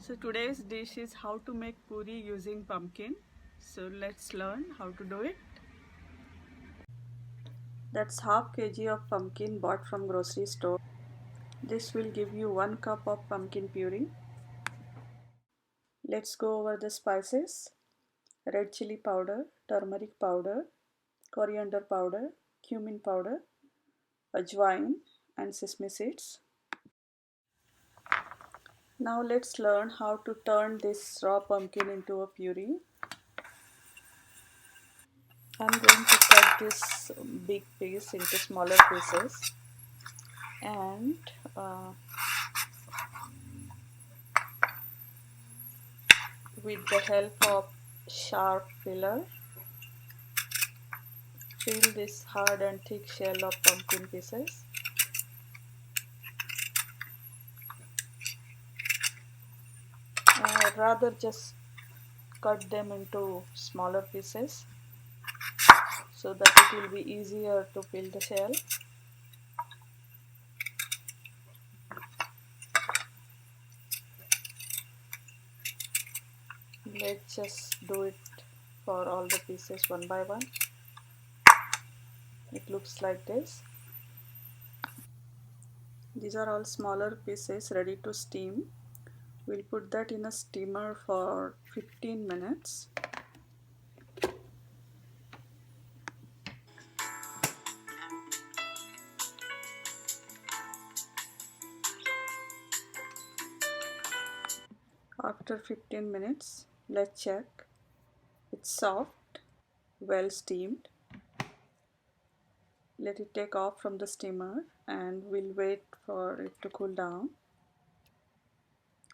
So today's dish is how to make puri using pumpkin. So let's learn how to do it. That's half kg of pumpkin bought from grocery store. This will give you 1 cup of pumpkin puree. Let's go over the spices. Red chili powder, turmeric powder, coriander powder, cumin powder, ajwain and sesame seeds. Now let's learn how to turn this raw pumpkin into a puree. I'm going to cut this big piece into smaller pieces and with the help of sharp peeler, peel this hard and thick shell of pumpkin pieces. Rather just cut them into smaller pieces so that it will be easier to peel the shell. Let's just do it for all the pieces one by one. It looks like this. These are all smaller pieces ready to steam. We'll put that in a steamer for 15 minutes. After 15 minutes, let's check. It's soft, well steamed. Let it take off from the steamer and we'll wait for it to cool down.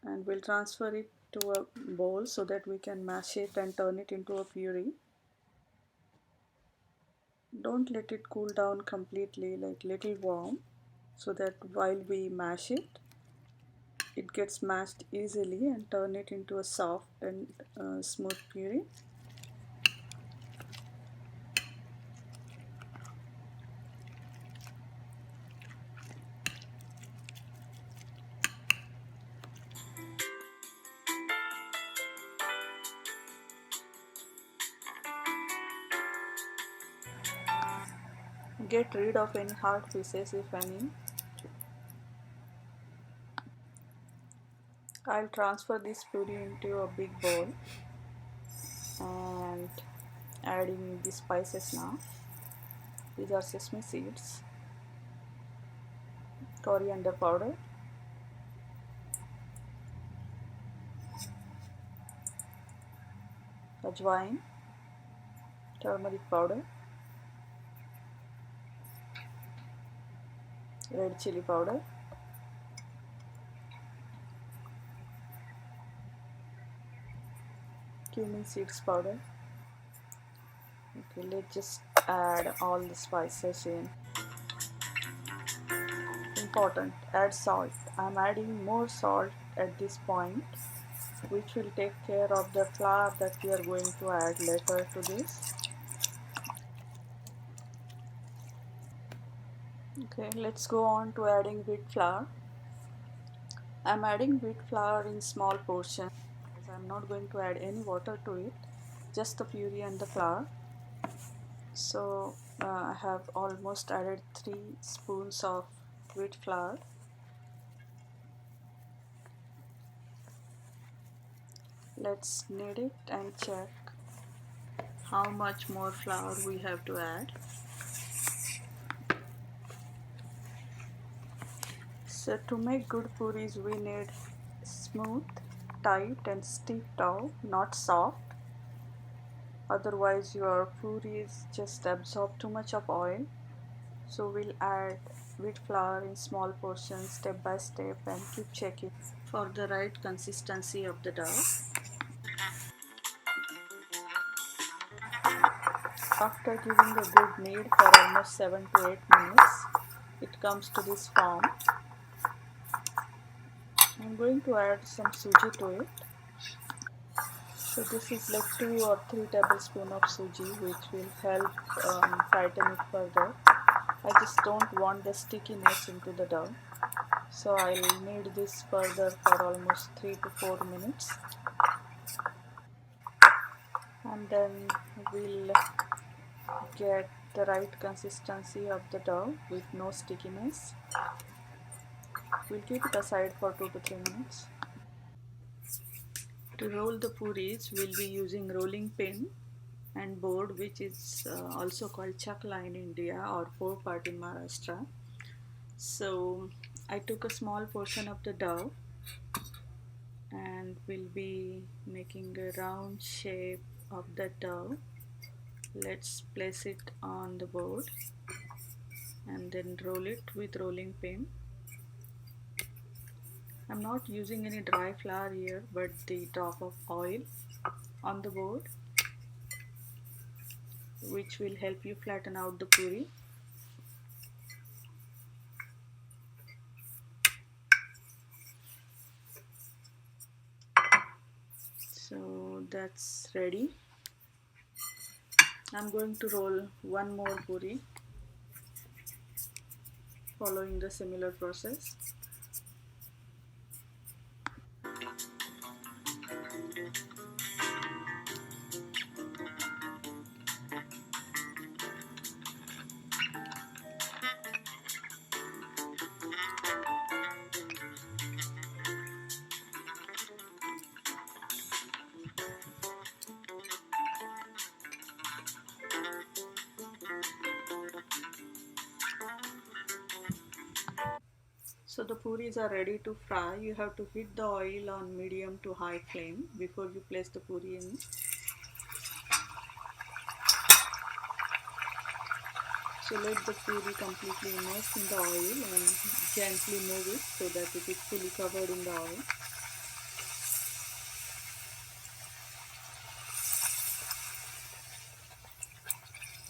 And we'll transfer it to a bowl so that we can mash it and turn it into a puree. Don't let it cool down completely, like little warm, so that while we mash it, it gets mashed easily and turn it into a soft and smooth puree. Get rid of any hard pieces if any. I'll transfer this puree into a big bowl and adding the spices now. These are sesame seeds, coriander powder, ajwain, turmeric powder, red chili powder, cumin seeds powder. Okay, let's just add all the spices in. Important, add salt. I'm adding more salt at this point, which will take care of the flour that we are going to add later to this. Okay, let's go on to adding wheat flour. I'm adding wheat flour in small portions. I'm not going to add any water to it, just the puree and the flour. So I have almost added 3 spoons of wheat flour. Let's knead it and check how much more flour we have to add. So to make good puris, we need smooth, tight and stiff dough, not soft. Otherwise your puris just absorb too much of oil. So we'll add wheat flour in small portions step by step and keep checking for the right consistency of the dough. After giving a good knead for almost 7 to 8 minutes, it comes to this form. I'm going to add some sooji to it. So this is like 2 or 3 tablespoons of sooji, which will help tighten it further. I just don't want the stickiness into the dough. So I'll knead this further for almost 3 to 4 minutes, and then we'll get the right consistency of the dough with no stickiness. We'll keep it aside for 2 to 3 minutes. To roll the puris, we'll be using rolling pin and board, which is also called chakla in India or four-part in Maharashtra. So I took a small portion of the dough and we'll be making a round shape of the dough. Let's place it on the board and then roll it with rolling pin. I'm not using any dry flour here, but the drop of oil on the board, which will help you flatten out the puri. So that's ready. I'm going to roll one more puri following the similar process. So the puris are ready to fry. You have to heat the oil on medium to high flame before you place the puri in. So let the puri completely immerse in the oil and gently move it so that it is fully covered in the oil.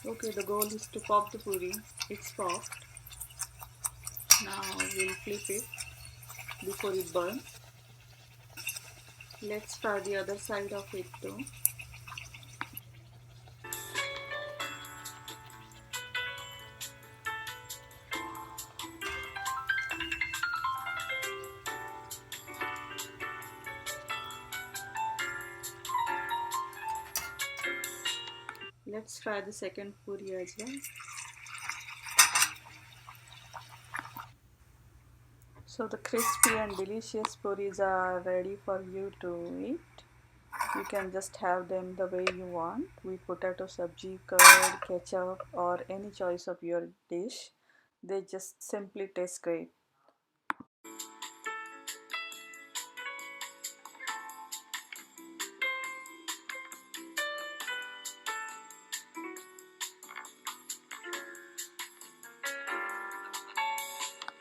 Okay, the goal is to pop the puri. It's popped. Now we'll flip it before it burns. Let's try the other side of it too. Let's try the second puri as well. So the crispy and delicious puris are ready for you to eat. You can just have them the way you want, with potato sabji, curd, ketchup, or any choice of your dish. They just simply taste great.